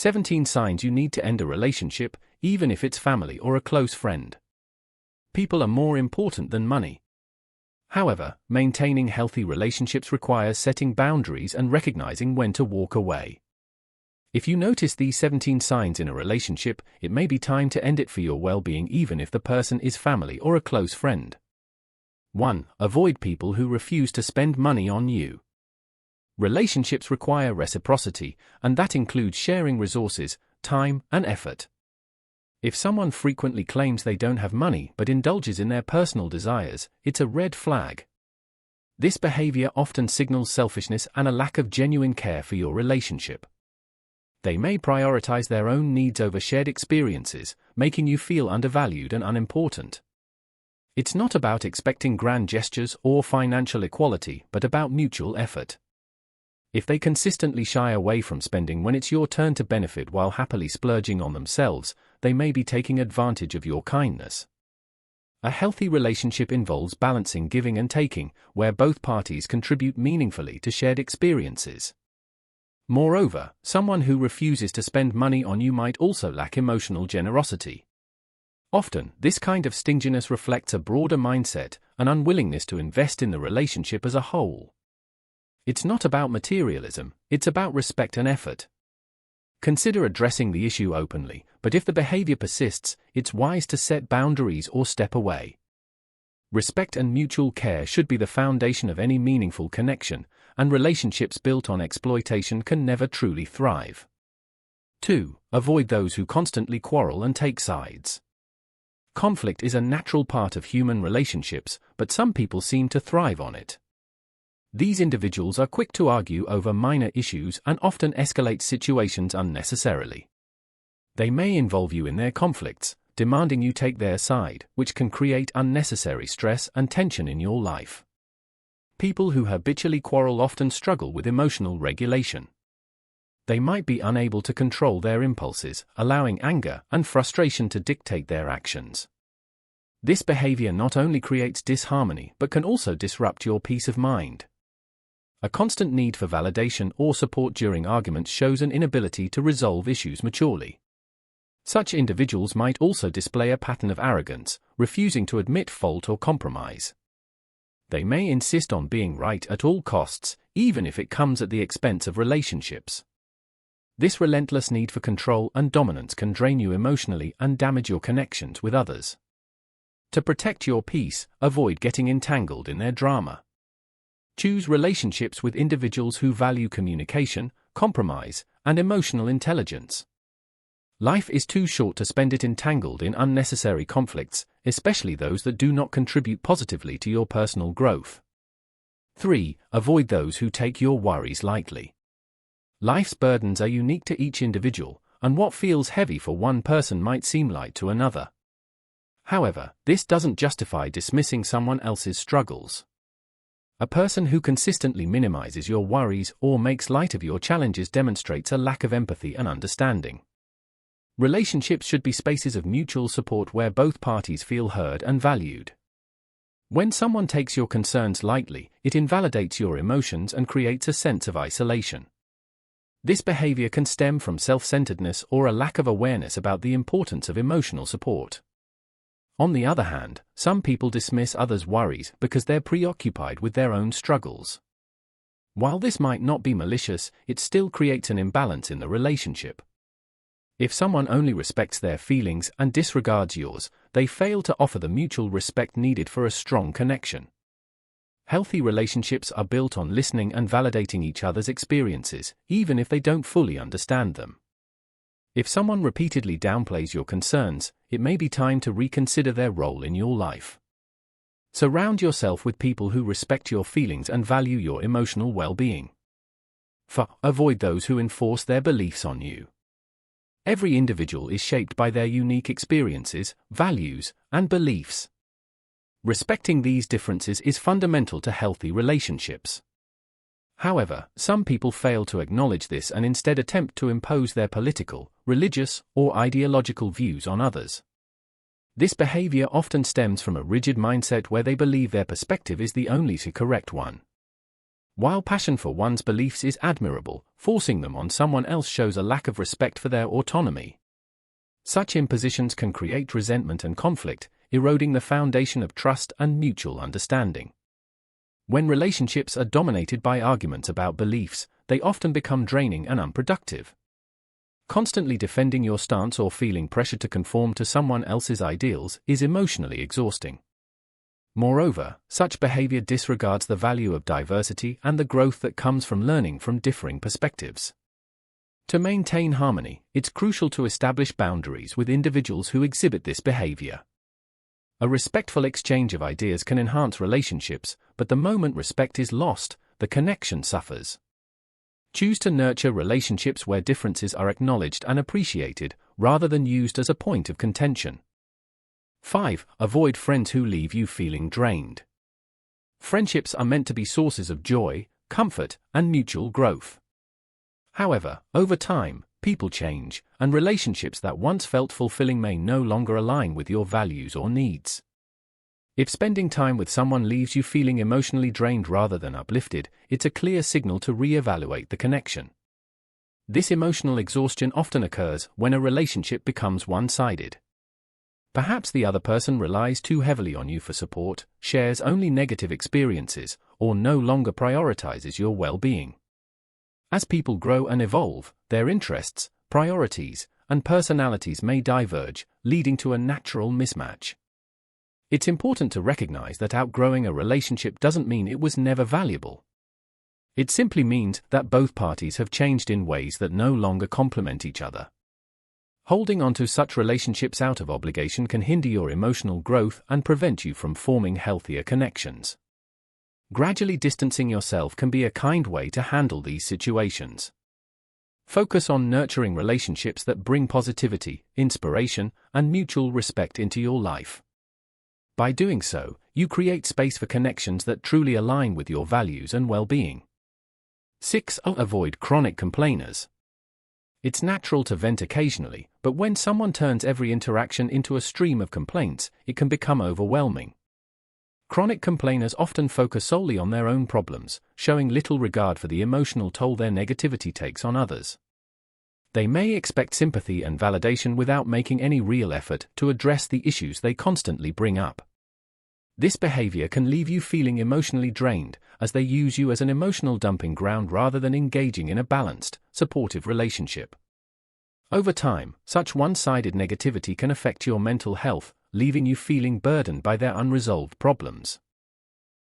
17 signs you need to end a relationship, even if it's family or a close friend. People are more important than money. However, maintaining healthy relationships requires setting boundaries and recognizing when to walk away. If you notice these 17 signs in a relationship, it may be time to end it for your well-being, even if the person is family or a close friend. 1. Avoid people who refuse to spend money on you. Relationships require reciprocity, and that includes sharing resources, time, and effort. If someone frequently claims they don't have money but indulges in their personal desires, it's a red flag. This behavior often signals selfishness and a lack of genuine care for your relationship. They may prioritize their own needs over shared experiences, making you feel undervalued and unimportant. It's not about expecting grand gestures or financial equality, but about mutual effort. If they consistently shy away from spending when it's your turn to benefit while happily splurging on themselves, they may be taking advantage of your kindness. A healthy relationship involves balancing giving and taking, where both parties contribute meaningfully to shared experiences. Moreover, someone who refuses to spend money on you might also lack emotional generosity. Often, this kind of stinginess reflects a broader mindset, an unwillingness to invest in the relationship as a whole. It's not about materialism, it's about respect and effort. Consider addressing the issue openly, but if the behavior persists, it's wise to set boundaries or step away. Respect and mutual care should be the foundation of any meaningful connection, and relationships built on exploitation can never truly thrive. 2. Avoid those who constantly quarrel and take sides. Conflict is a natural part of human relationships, but some people seem to thrive on it. These individuals are quick to argue over minor issues and often escalate situations unnecessarily. They may involve you in their conflicts, demanding you take their side, which can create unnecessary stress and tension in your life. People who habitually quarrel often struggle with emotional regulation. They might be unable to control their impulses, allowing anger and frustration to dictate their actions. This behavior not only creates disharmony but can also disrupt your peace of mind. A constant need for validation or support during arguments shows an inability to resolve issues maturely. Such individuals might also display a pattern of arrogance, refusing to admit fault or compromise. They may insist on being right at all costs, even if it comes at the expense of relationships. This relentless need for control and dominance can drain you emotionally and damage your connections with others. To protect your peace, avoid getting entangled in their drama. Choose relationships with individuals who value communication, compromise, and emotional intelligence. Life is too short to spend it entangled in unnecessary conflicts, especially those that do not contribute positively to your personal growth. 3. Avoid those who take your worries lightly. Life's burdens are unique to each individual, and what feels heavy for one person might seem light to another. However, this doesn't justify dismissing someone else's struggles. A person who consistently minimizes your worries or makes light of your challenges demonstrates a lack of empathy and understanding. Relationships should be spaces of mutual support where both parties feel heard and valued. When someone takes your concerns lightly, it invalidates your emotions and creates a sense of isolation. This behavior can stem from self-centeredness or a lack of awareness about the importance of emotional support. On the other hand, some people dismiss others' worries because they're preoccupied with their own struggles. While this might not be malicious, it still creates an imbalance in the relationship. If someone only respects their feelings and disregards yours, they fail to offer the mutual respect needed for a strong connection. Healthy relationships are built on listening and validating each other's experiences, even if they don't fully understand them. If someone repeatedly downplays your concerns, it may be time to reconsider their role in your life. Surround yourself with people who respect your feelings and value your emotional well-being. 4. Avoid those who enforce their beliefs on you. Every individual is shaped by their unique experiences, values, and beliefs. Respecting these differences is fundamental to healthy relationships. However, some people fail to acknowledge this and instead attempt to impose their political, religious, or ideological views on others. This behavior often stems from a rigid mindset where they believe their perspective is the only correct one. While passion for one's beliefs is admirable, forcing them on someone else shows a lack of respect for their autonomy. Such impositions can create resentment and conflict, eroding the foundation of trust and mutual understanding. When relationships are dominated by arguments about beliefs, they often become draining and unproductive. Constantly defending your stance or feeling pressure to conform to someone else's ideals is emotionally exhausting. Moreover, such behavior disregards the value of diversity and the growth that comes from learning from differing perspectives. To maintain harmony, it's crucial to establish boundaries with individuals who exhibit this behavior. A respectful exchange of ideas can enhance relationships, but the moment respect is lost, the connection suffers. Choose to nurture relationships where differences are acknowledged and appreciated, rather than used as a point of contention. 5. Avoid friends who leave you feeling drained. Friendships are meant to be sources of joy, comfort, and mutual growth. However, over time, people change, and relationships that once felt fulfilling may no longer align with your values or needs. If spending time with someone leaves you feeling emotionally drained rather than uplifted, it's a clear signal to re-evaluate the connection. This emotional exhaustion often occurs when a relationship becomes one-sided. Perhaps the other person relies too heavily on you for support, shares only negative experiences, or no longer prioritizes your well-being. As people grow and evolve, their interests, priorities, and personalities may diverge, leading to a natural mismatch. It's important to recognize that outgrowing a relationship doesn't mean it was never valuable. It simply means that both parties have changed in ways that no longer complement each other. Holding on to such relationships out of obligation can hinder your emotional growth and prevent you from forming healthier connections. Gradually distancing yourself can be a kind way to handle these situations. Focus on nurturing relationships that bring positivity, inspiration, and mutual respect into your life. By doing so, you create space for connections that truly align with your values and well-being. 6. Avoid chronic complainers. It's natural to vent occasionally, but when someone turns every interaction into a stream of complaints, it can become overwhelming. Chronic complainers often focus solely on their own problems, showing little regard for the emotional toll their negativity takes on others. They may expect sympathy and validation without making any real effort to address the issues they constantly bring up. This behavior can leave you feeling emotionally drained, as they use you as an emotional dumping ground rather than engaging in a balanced, supportive relationship. Over time, such one-sided negativity can affect your mental health, leaving you feeling burdened by their unresolved problems.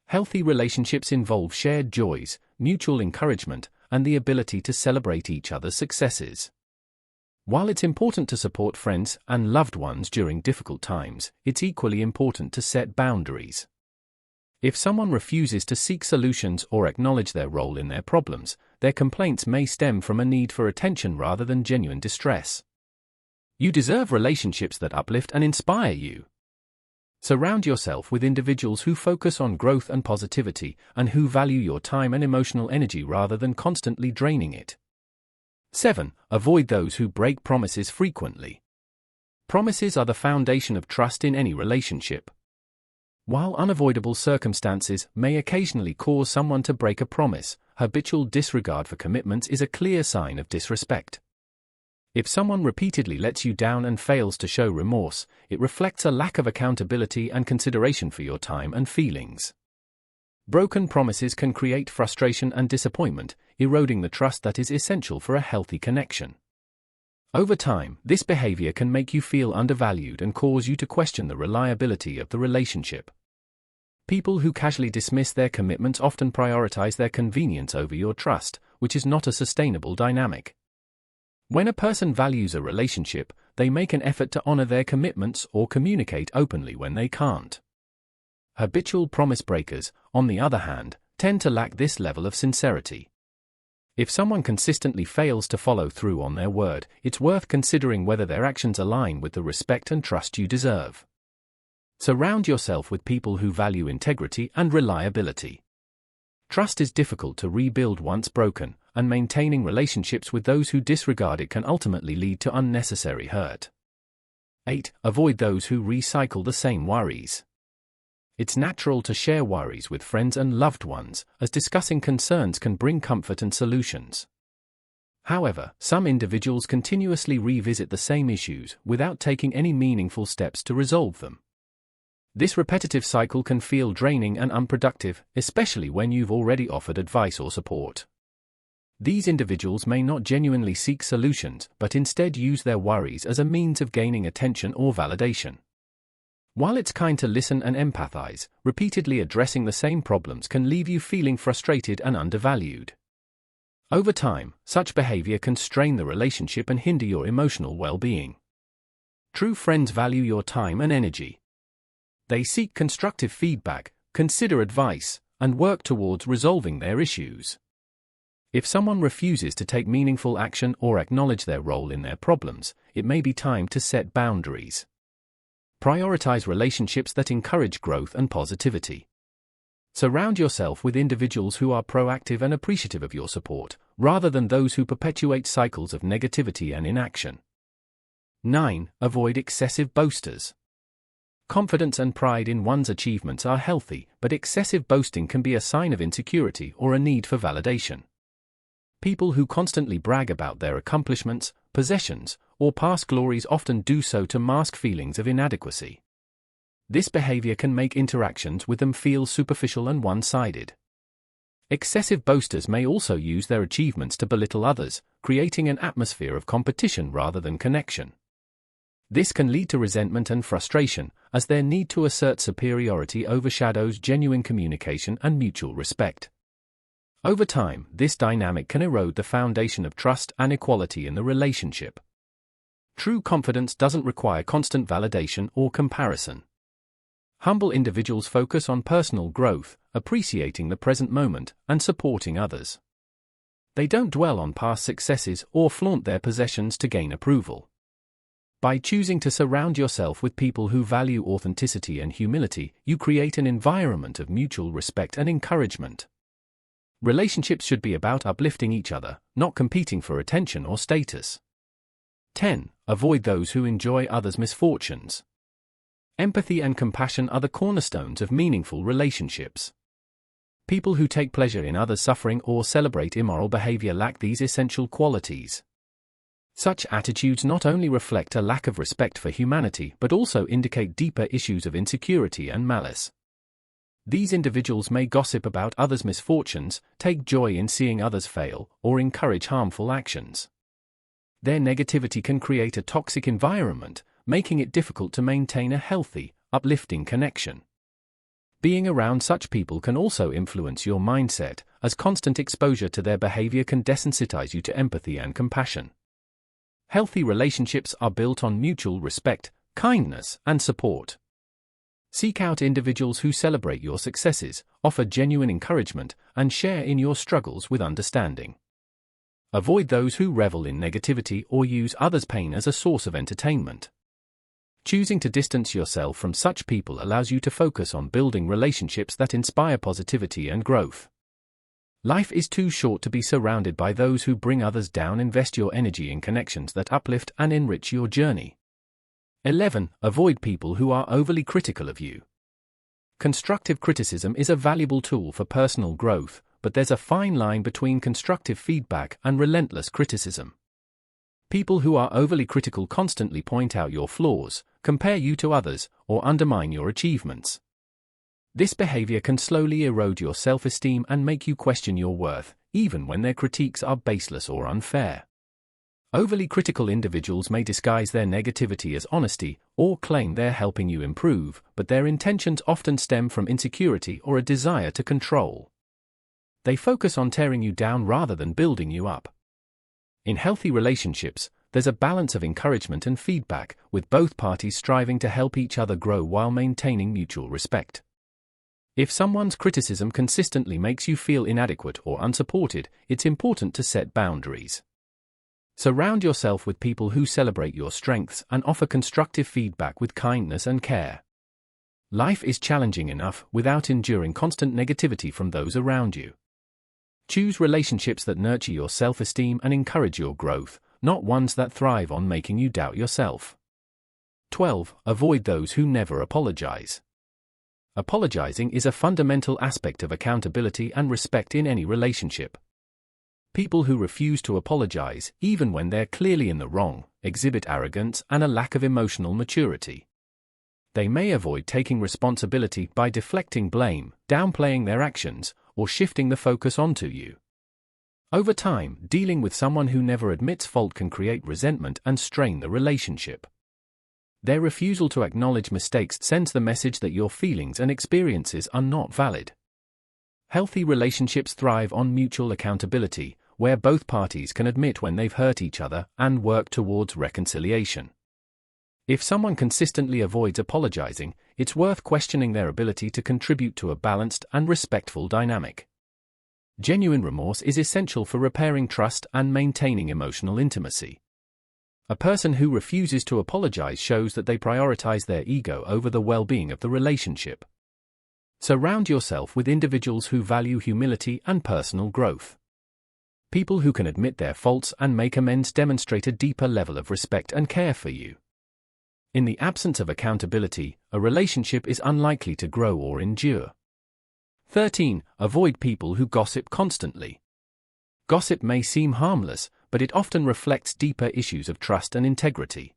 Healthy relationships involve shared joys, mutual encouragement, and the ability to celebrate each other's successes. While it's important to support friends and loved ones during difficult times, it's equally important to set boundaries. If someone refuses to seek solutions or acknowledge their role in their problems, their complaints may stem from a need for attention rather than genuine distress. You deserve relationships that uplift and inspire you. Surround yourself with individuals who focus on growth and positivity, and who value your time and emotional energy rather than constantly draining it. 7. Avoid those who break promises frequently. Promises are the foundation of trust in any relationship. While unavoidable circumstances may occasionally cause someone to break a promise, habitual disregard for commitments is a clear sign of disrespect. If someone repeatedly lets you down and fails to show remorse, it reflects a lack of accountability and consideration for your time and feelings. Broken promises can create frustration and disappointment, eroding the trust that is essential for a healthy connection. Over time, this behavior can make you feel undervalued and cause you to question the reliability of the relationship. People who casually dismiss their commitments often prioritize their convenience over your trust, which is not a sustainable dynamic. When a person values a relationship, they make an effort to honor their commitments or communicate openly when they can't. Habitual promise breakers, on the other hand, tend to lack this level of sincerity. If someone consistently fails to follow through on their word, it's worth considering whether their actions align with the respect and trust you deserve. Surround yourself with people who value integrity and reliability. Trust is difficult to rebuild once broken, and maintaining relationships with those who disregard it can ultimately lead to unnecessary hurt. 8. Avoid those who recycle the same worries. It's natural to share worries with friends and loved ones, as discussing concerns can bring comfort and solutions. However, some individuals continuously revisit the same issues without taking any meaningful steps to resolve them. This repetitive cycle can feel draining and unproductive, especially when you've already offered advice or support. These individuals may not genuinely seek solutions, but instead use their worries as a means of gaining attention or validation. While it's kind to listen and empathize, repeatedly addressing the same problems can leave you feeling frustrated and undervalued. Over time, such behavior can strain the relationship and hinder your emotional well-being. True friends value your time and energy. They seek constructive feedback, consider advice, and work towards resolving their issues. If someone refuses to take meaningful action or acknowledge their role in their problems, it may be time to set boundaries. Prioritize relationships that encourage growth and positivity. Surround yourself with individuals who are proactive and appreciative of your support, rather than those who perpetuate cycles of negativity and inaction. 9. Avoid excessive boasters. Confidence and pride in one's achievements are healthy, but excessive boasting can be a sign of insecurity or a need for validation. People who constantly brag about their accomplishments, possessions, or past glories often do so to mask feelings of inadequacy. This behavior can make interactions with them feel superficial and one-sided. Excessive boasters may also use their achievements to belittle others, creating an atmosphere of competition rather than connection. This can lead to resentment and frustration, as their need to assert superiority overshadows genuine communication and mutual respect. Over time, this dynamic can erode the foundation of trust and equality in the relationship. True confidence doesn't require constant validation or comparison. Humble individuals focus on personal growth, appreciating the present moment, and supporting others. They don't dwell on past successes or flaunt their possessions to gain approval. By choosing to surround yourself with people who value authenticity and humility, you create an environment of mutual respect and encouragement. Relationships should be about uplifting each other, not competing for attention or status. 10. Avoid those who enjoy others' misfortunes. Empathy and compassion are the cornerstones of meaningful relationships. People who take pleasure in others' suffering or celebrate immoral behavior lack these essential qualities. Such attitudes not only reflect a lack of respect for humanity but also indicate deeper issues of insecurity and malice. These individuals may gossip about others' misfortunes, take joy in seeing others fail, or encourage harmful actions. Their negativity can create a toxic environment, making it difficult to maintain a healthy, uplifting connection. Being around such people can also influence your mindset, as constant exposure to their behavior can desensitize you to empathy and compassion. Healthy relationships are built on mutual respect, kindness, and support. Seek out individuals who celebrate your successes, offer genuine encouragement, and share in your struggles with understanding. Avoid those who revel in negativity or use others' pain as a source of entertainment. Choosing to distance yourself from such people allows you to focus on building relationships that inspire positivity and growth. Life is too short to be surrounded by those who bring others down. Invest your energy in connections that uplift and enrich your journey. 11. Avoid people who are overly critical of you. Constructive criticism is a valuable tool for personal growth, but there's a fine line between constructive feedback and relentless criticism. People who are overly critical constantly point out your flaws, compare you to others, or undermine your achievements. This behavior can slowly erode your self-esteem and make you question your worth, even when their critiques are baseless or unfair. Overly critical individuals may disguise their negativity as honesty or claim they're helping you improve, but their intentions often stem from insecurity or a desire to control. They focus on tearing you down rather than building you up. In healthy relationships, there's a balance of encouragement and feedback, with both parties striving to help each other grow while maintaining mutual respect. If someone's criticism consistently makes you feel inadequate or unsupported, it's important to set boundaries. Surround yourself with people who celebrate your strengths and offer constructive feedback with kindness and care. Life is challenging enough without enduring constant negativity from those around you. Choose relationships that nurture your self-esteem and encourage your growth, not ones that thrive on making you doubt yourself. 12. Avoid those who never apologize. Apologizing is a fundamental aspect of accountability and respect in any relationship. People who refuse to apologize, even when they're clearly in the wrong, exhibit arrogance and a lack of emotional maturity. They may avoid taking responsibility by deflecting blame, downplaying their actions, or shifting the focus onto you. Over time, dealing with someone who never admits fault can create resentment and strain the relationship. Their refusal to acknowledge mistakes sends the message that your feelings and experiences are not valid. Healthy relationships thrive on mutual accountability, where both parties can admit when they've hurt each other and work towards reconciliation. If someone consistently avoids apologizing, it's worth questioning their ability to contribute to a balanced and respectful dynamic. Genuine remorse is essential for repairing trust and maintaining emotional intimacy. A person who refuses to apologize shows that they prioritize their ego over the well-being of the relationship. Surround yourself with individuals who value humility and personal growth. People who can admit their faults and make amends demonstrate a deeper level of respect and care for you. In the absence of accountability, a relationship is unlikely to grow or endure. 13. Avoid people who gossip constantly. Gossip may seem harmless, but it often reflects deeper issues of trust and integrity.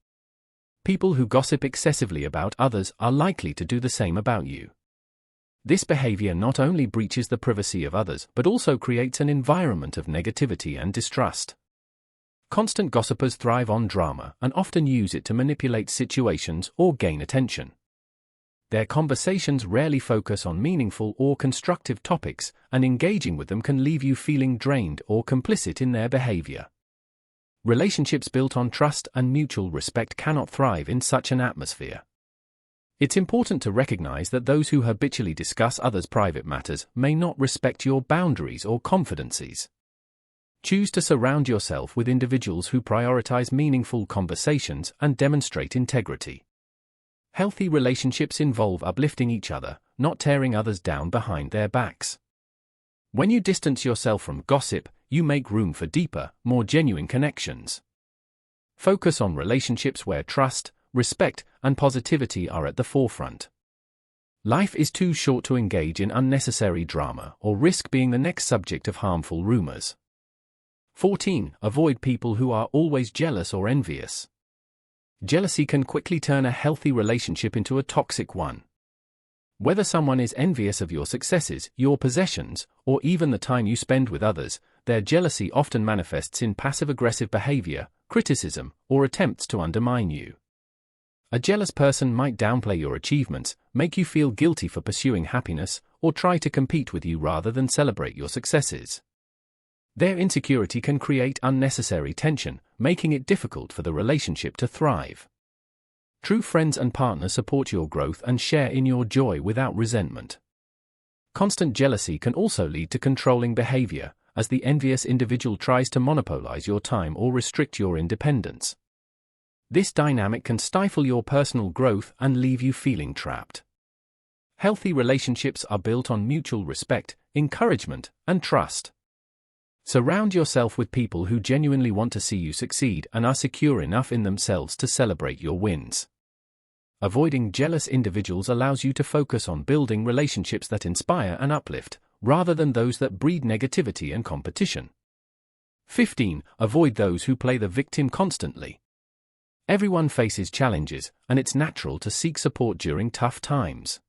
People who gossip excessively about others are likely to do the same about you. This behavior not only breaches the privacy of others but also creates an environment of negativity and distrust. Constant gossipers thrive on drama and often use it to manipulate situations or gain attention. Their conversations rarely focus on meaningful or constructive topics, and engaging with them can leave you feeling drained or complicit in their behavior. Relationships built on trust and mutual respect cannot thrive in such an atmosphere. It's important to recognize that those who habitually discuss others' private matters may not respect your boundaries or confidences. Choose to surround yourself with individuals who prioritize meaningful conversations and demonstrate integrity. Healthy relationships involve uplifting each other, not tearing others down behind their backs. When you distance yourself from gossip, you make room for deeper, more genuine connections. Focus on relationships where trust, respect, and positivity are at the forefront. Life is too short to engage in unnecessary drama or risk being the next subject of harmful rumors. 14. Avoid people who are always jealous or envious. Jealousy can quickly turn a healthy relationship into a toxic one. Whether someone is envious of your successes, your possessions, or even the time you spend with others, their jealousy often manifests in passive-aggressive behavior, criticism, or attempts to undermine you. A jealous person might downplay your achievements, make you feel guilty for pursuing happiness, or try to compete with you rather than celebrate your successes. Their insecurity can create unnecessary tension, making it difficult for the relationship to thrive. True friends and partners support your growth and share in your joy without resentment. Constant jealousy can also lead to controlling behavior, as the envious individual tries to monopolize your time or restrict your independence. This dynamic can stifle your personal growth and leave you feeling trapped. Healthy relationships are built on mutual respect, encouragement, and trust. Surround yourself with people who genuinely want to see you succeed and are secure enough in themselves to celebrate your wins. Avoiding jealous individuals allows you to focus on building relationships that inspire and uplift, rather than those that breed negativity and competition. 15. Avoid those who play the victim constantly. Everyone faces challenges, and it's natural to seek support during tough times.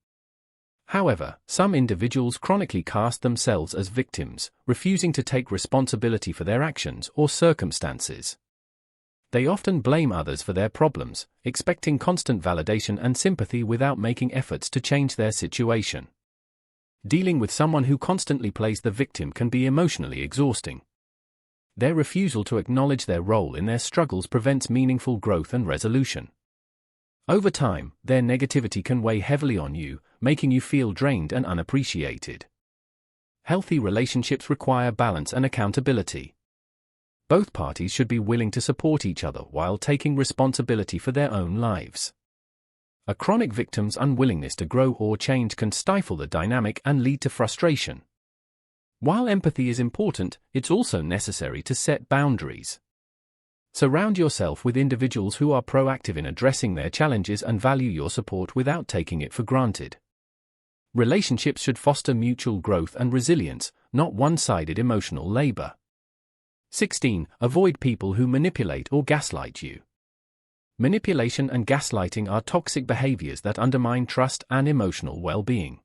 However, some individuals chronically cast themselves as victims, refusing to take responsibility for their actions or circumstances. They often blame others for their problems, expecting constant validation and sympathy without making efforts to change their situation. Dealing with someone who constantly plays the victim can be emotionally exhausting. Their refusal to acknowledge their role in their struggles prevents meaningful growth and resolution. Over time, their negativity can weigh heavily on you, making you feel drained and unappreciated. Healthy relationships require balance and accountability. Both parties should be willing to support each other while taking responsibility for their own lives. A chronic victim's unwillingness to grow or change can stifle the dynamic and lead to frustration. While empathy is important, it's also necessary to set boundaries. Surround yourself with individuals who are proactive in addressing their challenges and value your support without taking it for granted. Relationships should foster mutual growth and resilience, not one-sided emotional labor. 16. Avoid people who manipulate or gaslight you. Manipulation and gaslighting are toxic behaviors that undermine trust and emotional well-being.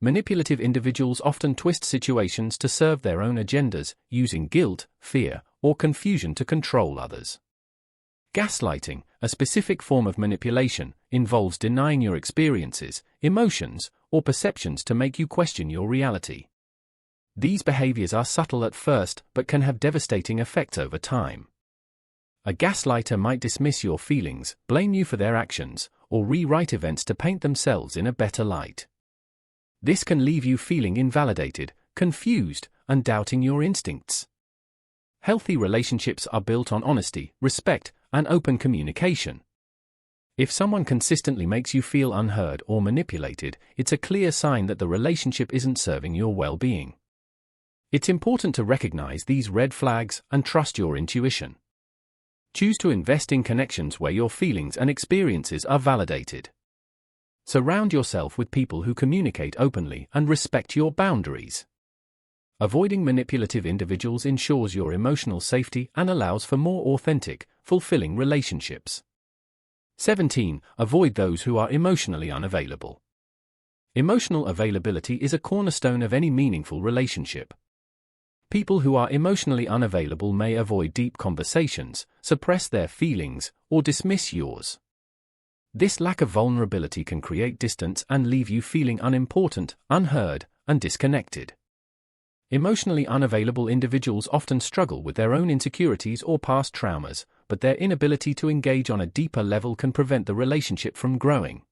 Manipulative individuals often twist situations to serve their own agendas, using guilt, fear, or confusion to control others. Gaslighting, a specific form of manipulation, involves denying your experiences, emotions, or perceptions to make you question your reality. These behaviors are subtle at first but can have devastating effects over time. A gaslighter might dismiss your feelings, blame you for their actions, or rewrite events to paint themselves in a better light. This can leave you feeling invalidated, confused, and doubting your instincts. Healthy relationships are built on honesty, respect, and open communication. If someone consistently makes you feel unheard or manipulated, it's a clear sign that the relationship isn't serving your well-being. It's important to recognize these red flags and trust your intuition. Choose to invest in connections where your feelings and experiences are validated. Surround yourself with people who communicate openly and respect your boundaries. Avoiding manipulative individuals ensures your emotional safety and allows for more authentic, fulfilling relationships. 17. Avoid those who are emotionally unavailable. Emotional availability is a cornerstone of any meaningful relationship. People who are emotionally unavailable may avoid deep conversations, suppress their feelings, or dismiss yours. This lack of vulnerability can create distance and leave you feeling unimportant, unheard, and disconnected. Emotionally unavailable individuals often struggle with their own insecurities or past traumas, but their inability to engage on a deeper level can prevent the relationship from growing.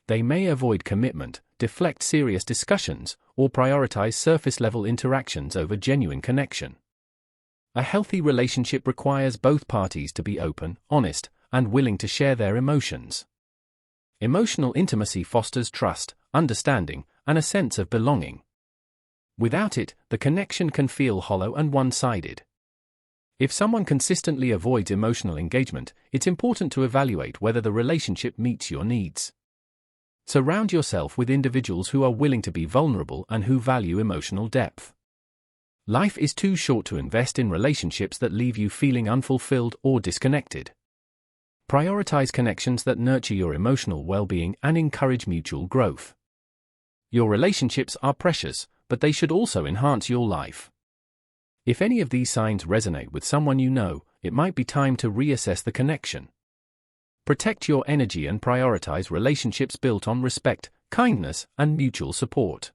They may avoid commitment, deflect serious discussions, or prioritize surface-level interactions over genuine connection. A healthy relationship requires both parties to be open, honest, and willing to share their emotions. Emotional intimacy fosters trust, understanding, and a sense of belonging. Without it, the connection can feel hollow and one-sided. If someone consistently avoids emotional engagement, it's important to evaluate whether the relationship meets your needs. Surround yourself with individuals who are willing to be vulnerable and who value emotional depth. Life is too short to invest in relationships that leave you feeling unfulfilled or disconnected. Prioritize connections that nurture your emotional well-being and encourage mutual growth. Your relationships are precious, but they should also enhance your life. If any of these signs resonate with someone you know, it might be time to reassess the connection. Protect your energy and prioritize relationships built on respect, kindness, and mutual support.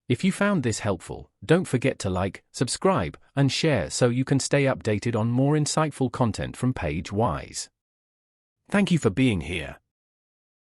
If you found this helpful, don't forget to like, subscribe, and share so you can stay updated on more insightful content from Page Wise. Thank you for being here.